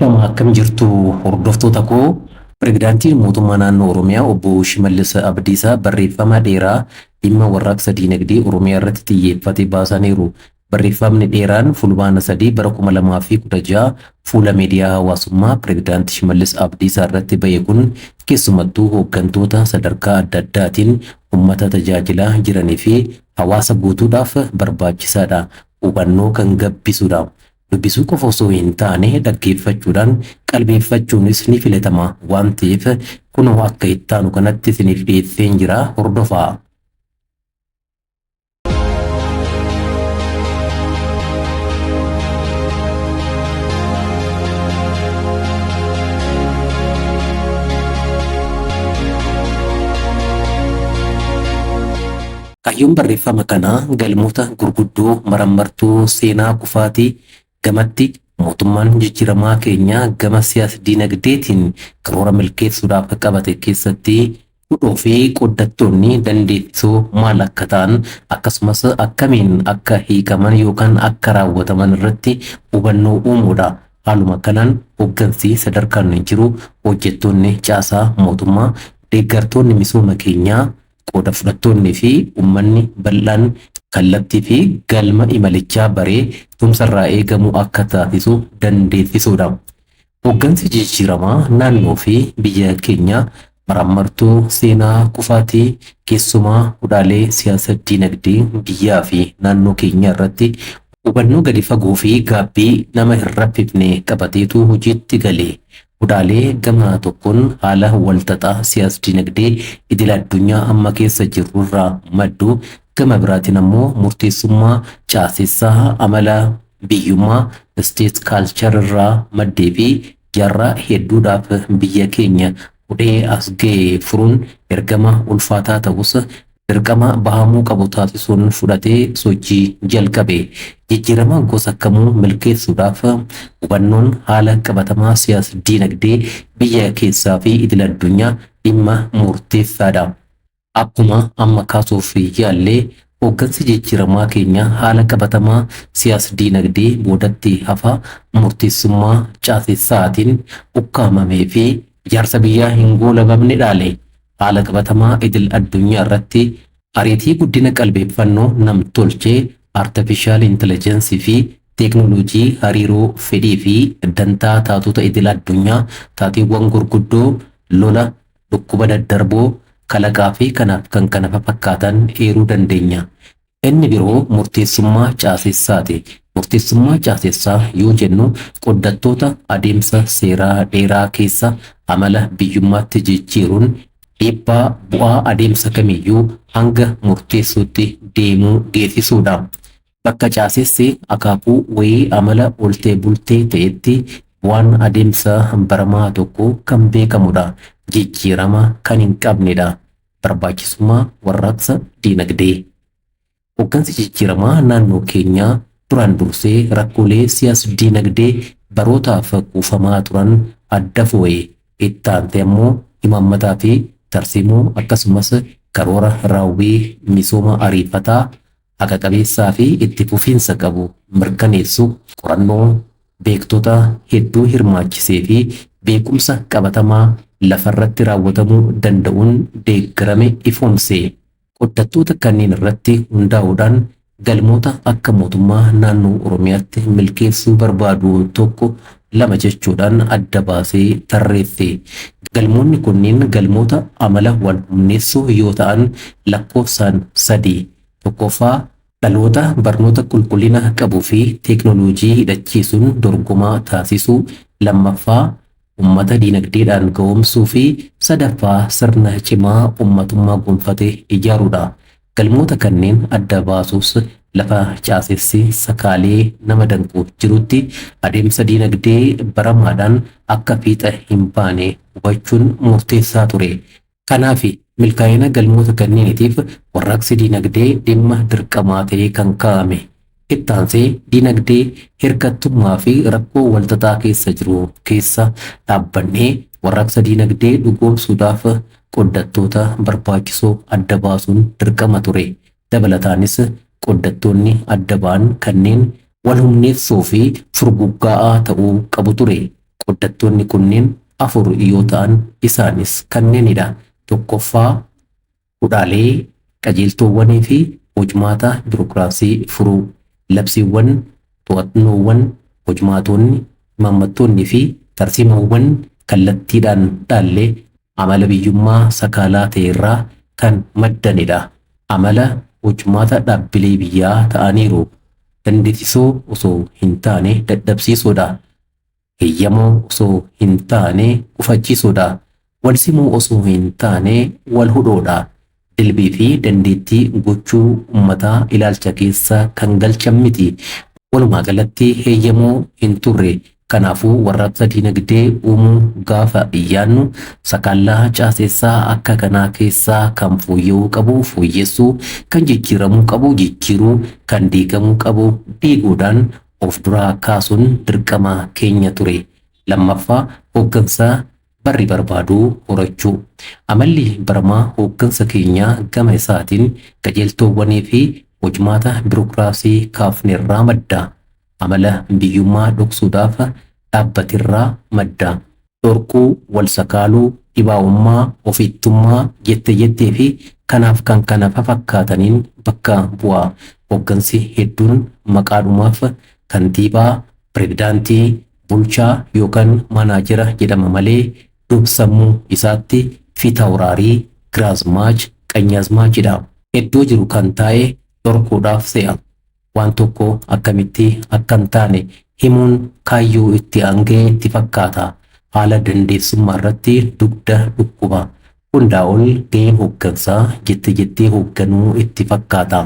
Ashama akkam jirtu hordoftoota koo pirezidaantiin mootummaa naannoo Oromiyaa obbo Shimallis Abdiisaa barreeffama dheeraa dhimma warraaqsa diinagdee Oromiyaa irratti xiyyeeffate baasaniiru. Barreeffamni dheeraan fulbaana 3 bara 2016 fuula miidiyaa hawaasummaa pirezidaantii Shimallis Abdiisaa irratti ba'e kun keessumattuu hooggantoota sadarkaa adda addaatiin uummata tajaajilaa jiranii fi hawaasa guutuudhaaf barbaachisaadha. Hubannoo kan gabbisudha. Dubbisuu qofa osoo hin taane dhaggeeffachuudhaan qalbeeffachuunis ni filatama waan ta'eef kunoo akka ittaanu kanatti isiniif dhiyeesseen jira hordofaa. Kaayyoon barreeffama kanaa galmoota gurguddoo marammartuu seenaa kufaatii gamatti mootummaan jijjiiramaa keenya gama siyaasa diinagdeetiin karoora milkeessuudhaaf qabate keessatti hudhoo fi qoddattoonni dandeessisoo maal akka ta'an akkasumas akkamiin akka hiikaman yookaan akka raawwataman irratti hubannoo uumuudha. Haaluma kanaan hooggansi sadarkaan jiru hojjettoonni caasaa mootummaa deeggartoonni misooma keenyaa qooda fudhattoonni fi uummanni bal'aan kallattii fi galma imalichaa baree tumsarraa eegamu akka taasisu dandeessisuudha. Hooggansi jijjiiramaa naannoo fi biyya keenya marammartuu seenaa kufaatii keessumaa hudhaalee siyaasa diinagdee biyyaa fi naannoo keenya irratti hubannoo gadi fagoo fi gaabbii nama hin raffifne qabateetu hojiitti gale. Hudhaalee gama tokkoon haala walxaxaa siyaasa diinagdee idil addunyaa amma keessa jirru irraa maddu gama biraatiin ammoo murteessummaa caasessaa amala biyyummaa state culture irraa maddee fi jaarraa hedduudhaaf biyya keenya hudhee as ga'e furuun ergama ulfaataa ta'us dirqama bahamuu qabu taasisuun fudhatee sochii jalqabe. Jijjiirama gosa kamuu milkeessuudhaaf hubannoon haala qabatamaa siyaasa diinagdee biyya keessaa fi idil addunyaa dhimma murteessaadha. Akkuma amma kaasuuf yaallee hooggansi jijjiiramaa keenya haala qabatamaa siyaasa diinagdee boodatti hafa murteessummaa caasessaatiin ukkaamamee fi ijaarsa biyyaa hin goolabamne dhaale. Haala qabatamaa idil addunyaa irratti ariitii guddina qalbeeffannoo nam tolchee artificial intelligence fi teeknooloojii hariiroo fedhii fi dantaa taatota idil addunyaa taateewwan gurguddoo lola dhukkuba daddarboo kalaqaa fi kanaaf kan kana fakkaatan eeruu dandeenya. Inni biroo murteessummaa caasessaati. Murteessummaa caasessaa yoo jennu qoddattoota adeemsa seeraa dheeraa keessa amala biyyummaatti jijjiiruun dhiibbaa bu'aa adeemsa kamiyyuu hanga murteessuutti deemuu geessisuudha. Bakka caasessi akaakuu wayii amala oltee bultee ta'etti bu'aan adeemsa baramaa tokko kan beekamudha. Jijjiirama kan hin qabnedha. Barbaachisummaa warraaqsa diinagdee. Hooggansi jijjiiramaa naannoo keenyaa duraan dursee rakkoolee siyaasa diinagdee barootaaf kuufamaa turan adda fo'ee itti aantee ammoo imaammataa fi tarsiimoo akkasumas karoora raawwii misooma ariifataa haqa qabeessaa fi itti fufiinsa qabu mirkaneessu qorannoo beektota hedduu hirmaachisee fi beekumsa qabatamaa lafarratti raawwatamuu danda'uun deeggarame ifoomse. Qoddattoota kanneen irratti hundaa'uudhaan galmoota akka mootummaa naannoo Oromiyaatti milkeessuu barbaadu tokko lama jechuudhaan adda baasee tarreesse. Galmoonni kunneen galmoota amala wal humneessuu yoo ta'an lakkoofsaan 3. Tokkoffaa dhaloota barnoota qulqullina qabuu fi teeknooloojii hidhachiisuun dorgomaa taasisuu. Lammaffaa ummata diinagdeedhaan ga'oomsuu fi sadaffaa sirna cimaa ummatummaa gonfate ijaaruudha. Galmoota kanneen adda baasuus lafa caasessi sakaalee nama danquuf jirutti adeemsa diinagdee baramaadhaan akka fiixa hin baane hubachuun murteessaa ture. Kanaaf milkaa'ina galmoota kanneeniitiif warraaqsi diinagdee dhimma dirqamaa ta'ee kan kaa'ame. Itti aansee diinagdee hirkattummaa fi rakkoo walxaxaa keessa jiru keessa dhaabbannee warraaqsa diinagdee dhugoomsuudhaaf qoddattoota barbaachisoo adda baasuun dirqama ture. Dabalataanis qoddattoonni adda ba'an kanneen wal humneessoo fi furguggaa'aa ta'uu qabu ture. Qooddatoonni kunneen afur yoo ta'an isaanis kanneenidha. Tokkoffaa hudhaalee qajeeltowwanii fi hojmaata biirokiraasii furuu, labsiiwwan, to'annoowwan, hojmaatonni, imaammattoonni fi tarsiimawwan kallattiidhaan dhaallee amala biyyummaa sakaalaa ta'e irraa kan maddanidha. Amala hojmaata dhaabbilee biyyaa ta'aniiru. Dandeessisoo osoo hin taane dadhabsiisuudha. Heeyyamoo osoo hin taane gufachiisuudha. Wal simuu osoo hin taane wal hudhoodha. Dilbii fi dandeettii gochuu uummataa ilaalcha keessa kan galchan miti. Walumaa galatti heeyyamoo hin turre. Kanaafuu warraaqsa diinagdee uumuu gaafa iyyaannu sakallaa caaseessaa akka kanaa keessaa kan fooyya'uu qabu fooyyessuu, kan jijjiiramuu qabu jijjiiruu, kan diigamuu qabu diiguudhaan of duraa kaasuun dirqama keenya ture. Lammaffaa hooggansa barri barbaaduu horachuu. Amalli baramaa hooggansa keenyaa gama isaatiin qajeeltowwanii fi hojmaata biirokiraasii kaafnerraa madda. Amala biyyummaa dhoksuudhaaf dhaabbatirraa madda. Dhorkuu, wal sakaaluu, dhibaa'ummaa, ofittummaa jettee fi kanaaf kan kana fakkaataniin bakka bu'a. Hooggansi hedduun maqaadhumaaf kantiibaa, pirezidaantii, bulchaa yookaan manaajera jedhama malee dubsammuu isaatti fiitaawuraarii, giraazmaach, qanyaazmaachidha. Iddoo jiru kan taa'e dhorkuudhaaf se'a. Waan tokko akkamitti akka hin taane himuun kaayyoo itti aangee itti fakkaata. Haala dandeessummaa irratti dugda dhukkuba. Hundaa ol gaheen hooggansaa jettee hoogganuu itti fakkaata.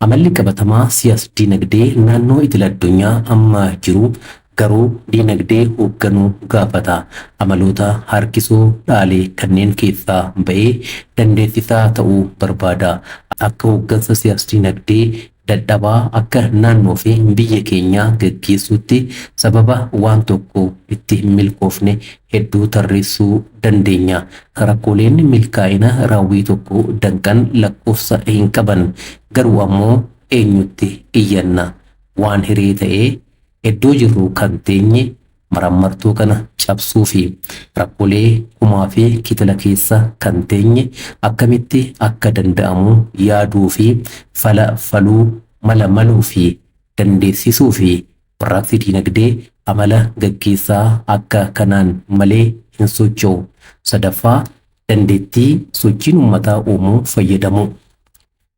Amalli qabatamaa siyaas diinagdee naannoo idil addunyaa amma jiru garuu diinagdee hoogganuu gaafata. Amaloota harkisuu dhaalee kanneen keessaa ba'ee dandeessisaa ta'uu barbaada. Akka hooggansa siyaas diinagdee dadhabaa akka naannoo fi biyya keenyaa gaggeessuutti sababa waan tokko itti hin milkoofne hedduu tarreessuu dandeenya. Rakkooleen milkaa'ina raawwii tokko danqan lakkoofsa hin qaban. Garuu ammoo eenyutti iyyanna? Waan hiree ta'ee iddoo jirru kan teenye marammartuu kana cabsuu fi rakkoolee kumaa fi kitila keessa kan teenye akkamitti akka danda'amu yaaduu fi faluu maluu fi dandeessisuu fi warraaqsi diinagdee amala gaggeessaa akka kanaan malee hin socho'u. Sadaffaa dandeettii sochiin uummataa uumuu fayyadamu.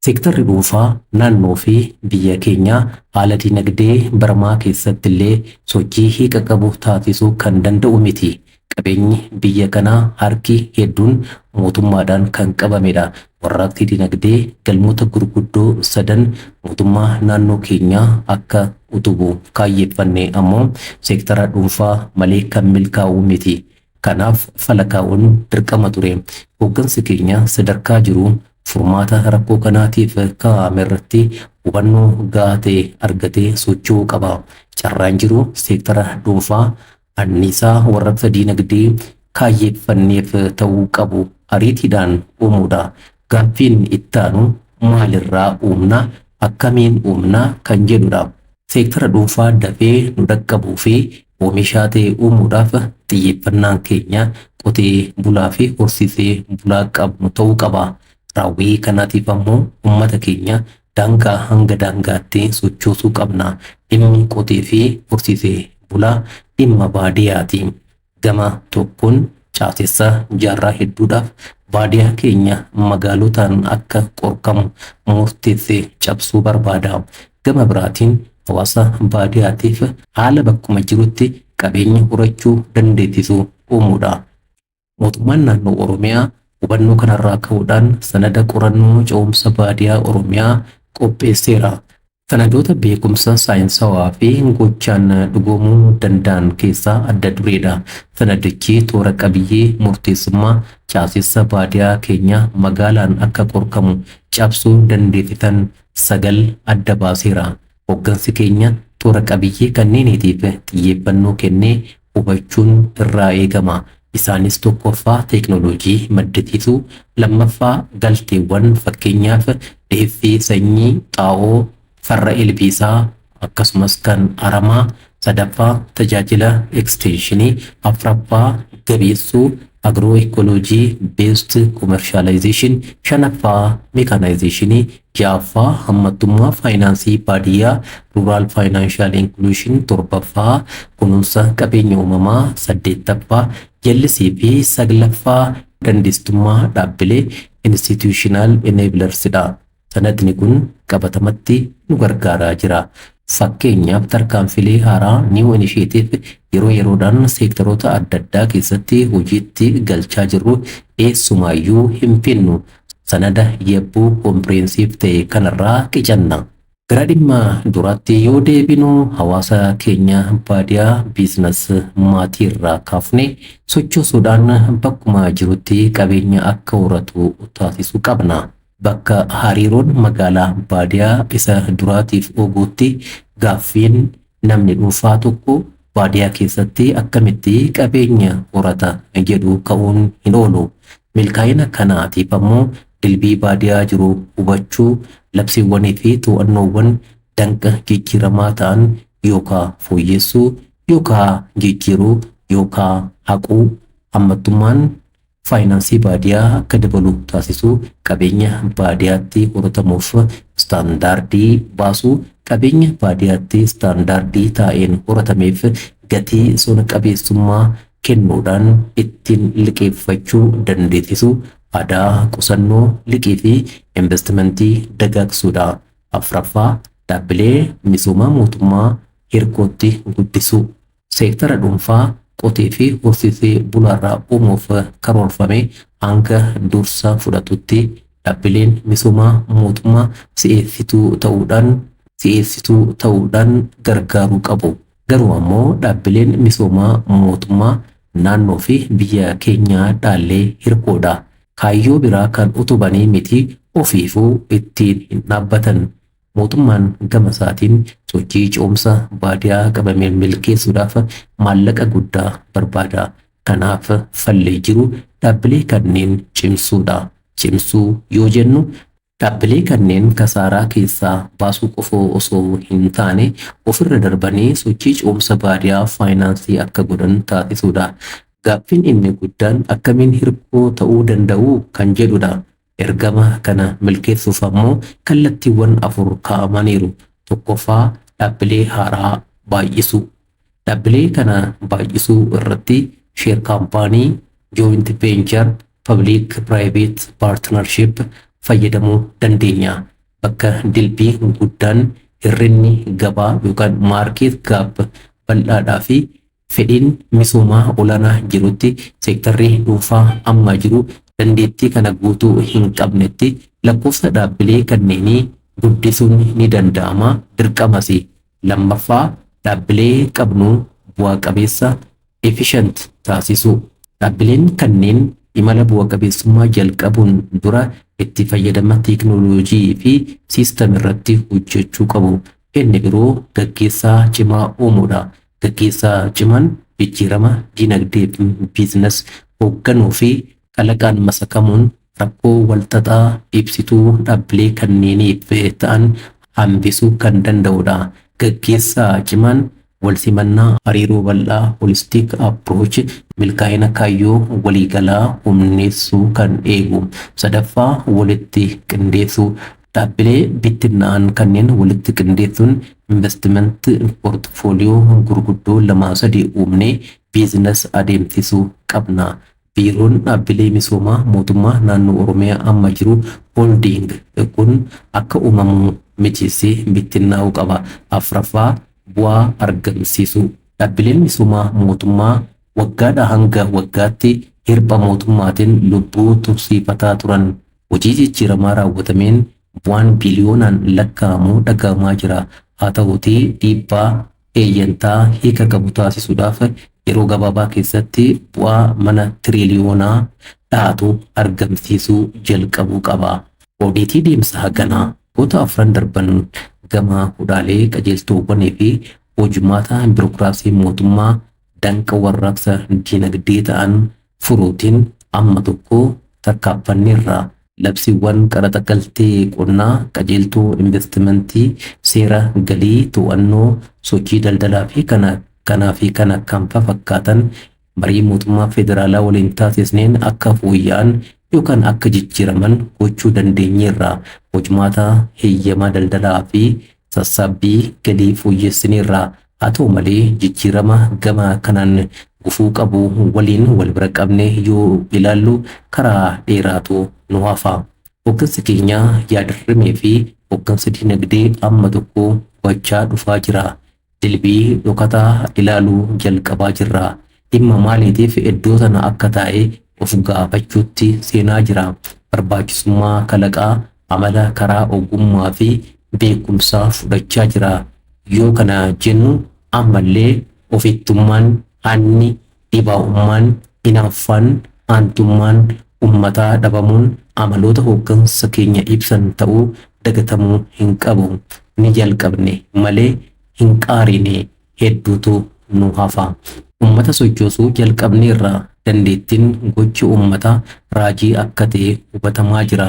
Seektarri dhuunfaa naannoo fi biyya keenyaa haala diinagdee baramaa keessatti illee sochii hiika qabu taasisuu kan danda'u miti. Qabeenyi biyya kanaa harki hedduun mootummaadhaan kan qabamedha. Warraaqsi diinagdee galmoota gurguddoo sadan mootummaa naannoo keenyaa akka utubu kaayyeeffanne ammoo seektara dhuunfaa malee kan milkaa'u miti. Kanaaf falakaa'uun dirqama ture. Hooggansi keenya sadarkaa jiru furmaata rakkoo kanaatiif kaa'ame irratti hubannoo gahaa ta'e argatee socho'uu qaba. Carraan jiru seektara dhuunfaa anniisaa warraaqsa diinagdee kaayyeeffanneef ta'uu qabu ariitiidhaan uumuudha. Gaaffiin itti aanu maalirraa uumna, akkamiin uumna kan jedhudha. Seektara dhuunfaa dafee nu dhaqqabuu fi oomishaa ta'e uumuudhaaf xiyyeeffannaan keenya qotee bulaa fi horsiisee bulaa qabnu ta'uu qaba. Raawwii kanaatiif ammoo uummata keenya daangaa hanga daangaatti sochoosuu qabna. Dhimmi qotee fi horsiisee bulaa dhimma baadiyyaati. Gama tokkoon caasessa jaarraa hedduudhaaf baadiyyaa keenya magaalotaan akka qorqamu murteessee cabsuu barbaada. Gama biraatiin hawaasa baadiyyaatiif haala bakkuma jirutti qabeenya horachuu dandeessisuu uumuudha. Mootummaan naannoo Oromiyaa hubannoo kanarraa ka'uudhaan sanada qorannoo ce'umsa baadiyyaa Oromiyaa qopheesseera. Sanadoota beekumsa saayinsawaa fi gochaan dhugoomuu danda'an keessaa adda dureedha. Sanadichi toora qabiyyee murteessummaa caasessa baadiyyaa keenya magaalaan akka qorqamu cabsuu dandeessisan 9 adda baaseera. Hooggansi keenya toora qabiyyee kanneeniitiif xiyyeeffannoo kennee hubachuun irraa eegama. Isaanis tokkoffaa teeknooloojii maddisiisuu, lammaffaa galteewwan fakkeenyaaf dhiyeessii sanyii xaa'oo farra ilbiisaa akkasumas kan aramaa, sadaffaa tajaajila ekstenshinii, afraffaa gabeessuu agiroo-ekooloojii beesd koomershaalaayzeeshin, shanaffaa meekaanaayizeeshinii, ja'affaa hammattummaa faayinaansii baadiyyaa ruuraal faayinaanshiyal inkluushin, torbaffaa kunuunsa qabeenya uumamaa, saddeettaffaa jallisii fi saglaffaa dandeessummaa dhaabbilee instituushinaal eneebilarsidha. Sanadni kun qabatamatti nu gargaaraa jira. Fakkeenyaaf tarkaanfilee haaraa niiw inisheetiif yeroo yeroodhaan seektaroota adda addaa keessatti hojiitti galchaa jirru eessumaayyuu hin finnu. Sanada yabbuu koompirensiif ta'e kanarraa qicanna. Gara dhimma duraatti yoo deebinu hawaasa keenya baadiyaa biizines maatii irraa kaafne sochoosuudhaan bakkuma jirutti qabeenya akka horatu taasisuu qabna. Bakka hariiroon magaalaa baadiyaa isa duraatiif oguutti gaaffiin namni dhuunfaa tokko baadiyaa keessatti akkamitti qabeenya horata jedhu ka'uun hin oolu. Milkaa'ina kanaatiif ammoo dilbii baadiyaa jiru hubachuu, labsiiwwanii fi to'annoowwan danqa jijjiiramaa ta'an yookaan fooyyessuu yookaan jijjiiruu yookaan haquu, hammattummaan faayinaansii baadiyaa akka dabalu taasisuu, qabeenya baadiyaatti horatamuuf istaandaardii baasuu, qabeenya baadiyaatti istaandaardii taa'een horatameef gatii sona qabeessummaa kennuudhaan ittiin liqeeffachuu dandeessisuu, aadaa qusannoo liqii fi investimentii dagaagsuudha. Afraffaa dhaabbilee misoomaa mootummaa hirkootti guddisuu, seektara dhuunfaa qotee fi horsiisee bulaarraa uumuuf karoorfame hanga dursa fudhatutti dhaabbileen misoomaa mootummaa si'eessituu ta'uudhaan gargaaruu qabu. Garuu ammoo dhaabbileen misoomaa mootummaa naannoo fi biyya keenyaa dhaallee hirkoodha. Kaayyoo biraa kan utubanii miti ofiifuu ittiin hin dhaabbatan. Mootummaan gama isaatiin sochii ce'umsa baadiyaa qabameen milkeessuudhaaf maallaqa guddaa barbaada. Kanaaf fallee jiru dhaabbilee kanneen cimsuudha. Cimsuu yoo jennu dhaabbilee kanneen kasaaraa keessaa baasuu qofa osoo hin taane ofirra darbanii sochii ce'umsa baadiyaa faayinaansii akka godhan taasisuudha. Gaaffiin inni guddaan akkamiin hirkoo ta'uu danda'u kan jedhudha. Ergama kana milkeessuuf ammoo kallattiiwwan afur kaa'amaniiru. Tokkoffaa dhaabbilee haaraa baay'isuu. Dhaabbilee kana baay'isuu irratti sheer kaampaanii, jooint veenchar, pabliik piraayiveet paartinarshiip fayyadamuu dandeenya. Bakka dilbii guddaan hirrinni gabaa yookaan maarkeet gaap bal'aadhaa fi fedhiin misoomaa olaanaa jirutti seektarri dhuunfaa amma jiru dandeettii kana guutuu hin qabnetti lakkoofsa dhaabbilee kanneenii guddisuun ni danda'ama, dirqamas. Lammaffaa dhaabbilee qabnu bu'aa qabeessa efficient taasisuu. Dhaabbileen kanneen imala bu'aa qabeessummaa jalqabuun dura itti fayyadama teekinooloojii fi siistem irratti hojjechuu qabu. Inni biroo gaggeessaa cimaa uumuudha. Gaggeessaa cimaan jijjiirama dinagdee fi biizines hoogganuu fi kalaqaan masakamuun rakkoo walxaxaa ibsituu dhaabbilee kanneeniif ta'an hambisuu kan danda'udha. Gaggeessaa cimaan wal simannaa hariiroo bal'aa holistic approach milkaa'ina kaayyoo waliigalaa humneessuu kan eegu. Sadaffaa walitti qindeessuu. Dhaabbilee bittinna'an kanneen walitti qindeessuun investiment portfooliyoo gurguddoo lamaa sadii uumnee biizines adeemsisuu qabna. Biiroon dhaabbilee misoomaa mootummaa naannoo Oromiyaa amma jiru hooldiing kun akka uumamu mijeessee bittinnaa'uu qaba. Afraffaa bu'aa argamsiisuu. Dhaabbileen misoomaa mootummaa waggaadhaa hanga waggaatti hirpha mootummaatiin lubbuu tursiifataa turan. Hojii jijjiiramaa raawwatameen bu'aan biliyoonaan lakkaa'amu dhagahamaa jira. Haa ta'uutii dhiibbaa eeyyantaa hiika qabu taasisuudhaaf yeroo gabaabaa keessatti bu'aa mana tiriliyoonaa dhaatu argamsiisuu jalqabuu qaba. Oodiitii deemsa haganaa goota afran darban gama hudhaalee qajeeltowwanii fi hojimaata biirokiraasii mootummaa danqa warraaqsa dinagdee ta'an furuutiin amma tokko tarkaanfanneerra. labsiiwwan qaraxa galtee qonnaa, qajeeltuu investimentii, seera galii to'annoo sochii daldalaa fi kana kan fakkaatan marii mootummaa federaalaa waliin taasisneen akka fooyya'an yookaan akka jijjiiraman gochuu dandeenyeerra. Hojmaata heeyyamaa daldalaa fi sassaabbii galii fooyyessineerra. Haa ta'u malee jijjiirama gama kanaan gufuu qabu waliin wal bira qabne yoo ilaallu karaa dheeraatu nu hafa. Hooggansi keenya yaadarrimee fi hooggansa dinagdee amma tokko hubachaa dhufaa jira. Dilbii dhokataa ilaaluu jalqabaa jirra. Dhimma maaliitiif iddoo sana akka taa'e of gaafachuutti seenaa jira. Barbaachisummaa kalaqaa amala karaa ogummaa fi beekumsaa fudhachaa jira. Yoo kana jennu ammallee ofittummaan, hanni, dhibaa'ummaan, hinaaffaan, aantummaan ummataa dhabamuun amaloota hooggansa keenya ibsan ta'uu dagatamuu hin qabu. Ni jalqabne malee hin qaarine hedduutu nu hafa. Ummata sochoosuu jalqabneerra. Dandeettiin gochi ummata raajii akka ta'e hubatamaa jira.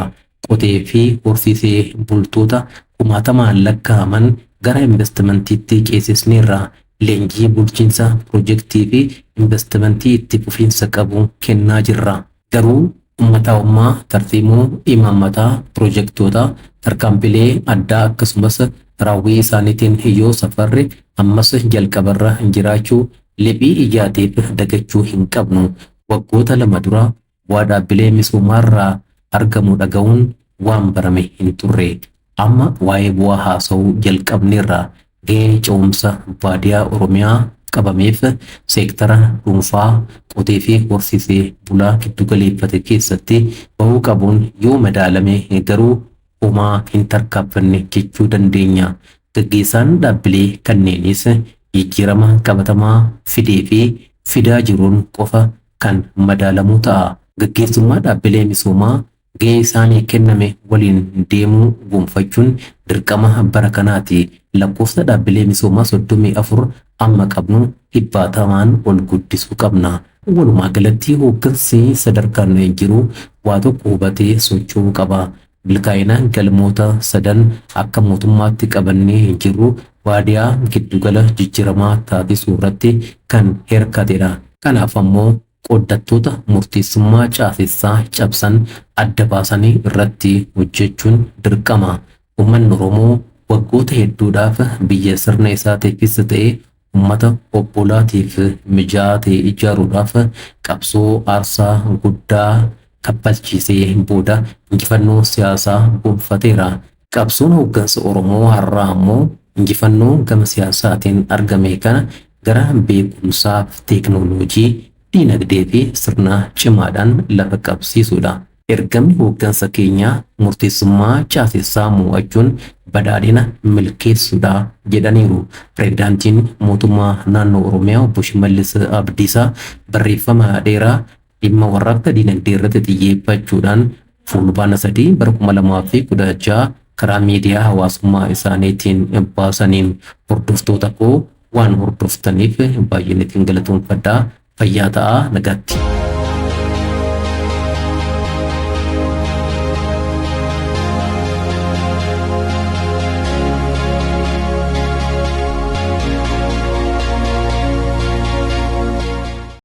Qotee fi horsiisee bultoota kumaatamaan lakkaa'aman gara investimentiitti ceesisneerra. Leenjii bulchiinsa piroojeektii fi investimentii itti fufiinsa qabu kennaa jirra. Garuu ummataa'ummaa tartiibuu imaammataa piroojeektoota tarkaanfilee addaa akkasumas raawwii isaaniitiin yoo safarre ammas jalqabarra jiraachuu liphii ijaateef dagachuu hin qabnu. Waggoota lama dura waa dhaabbilee misoomaarraa argamu dhaga'uun waan barame hin turre. Amma waa'ee bu'aa haasa'uu jalqabneerra. Gahee ce'umsa baadiyaa Oromiyaa qabameef seektara dhuunfaa qotee fi horsiisee bulaa giddu galeeffate keessatti bahuu qabuun yoo madaalame garuu homaa hin tarkaanfanne jechuu dandeenya. Gaggeessaan dhaabbilee kanneenis jijjiirama qabatamaa fidee fi fidaa jiruun qofa kan madaalamu ta'a. Gaggeessummaa dhaabbilee misoomaa gahee isaanii kenname waliin deemuu gonfachuun dirqama bara kanaati. Lakkoofsa dhaabbilee misoomaa 34 amma qabnu dhibbaatamaan ol guddisuu qabna. Walumaa galatti hooggansi sadarkaan jiru waa tokko hubatee socho'uu qaba. Milkaa'ina galmoota sadan akka mootummaatti qabannee jirru baadiyaa giddugala jijjiiramaa taasisuu irratti kan hirkatedha. Kanaaf ammoo qooddattoota murteessummaa caasessaa cabsan adda baasanii irratti hojjechuun dirqama. Uummanni Oromoo waggoota hedduudhaaf biyya sirna isaatiifis ta'e uummata obbolaatiif mijaa'aa ta'e ijaaruudhaaf qabsoo aarsaa guddaa kaffalchiisee booda injifannoo siyaasaa gonfateera. Qabsoon hooggansa Oromoo har'aa ammoo injifannoo gama siyaasaatiin argame kana gara beekumsaa fi teeknooloojii, dinagdee fi sirna cimaadhaan lafa qabsiisuudha. Ergamni hooggansa keenyaa murteessummaa caasessaa mo'achuun badhaadhina milkeessuudha jedhaniiru. Pireezidaantiin mootummaa naannoo Oromiyaa Obbo Shimallis Abdiisaa barreeffama dheeraa dhimma warraaqsa dinagdee irratti xiyyeeffachuudhaan fulbaana 3 bara 2016 karaa miidiyaa hawaasummaa isaaniitiin baasaniin hordoftoota koo waan hordoftaniif baay'een isin galatoomfadha. Fayyaa ta'aa nagaatti.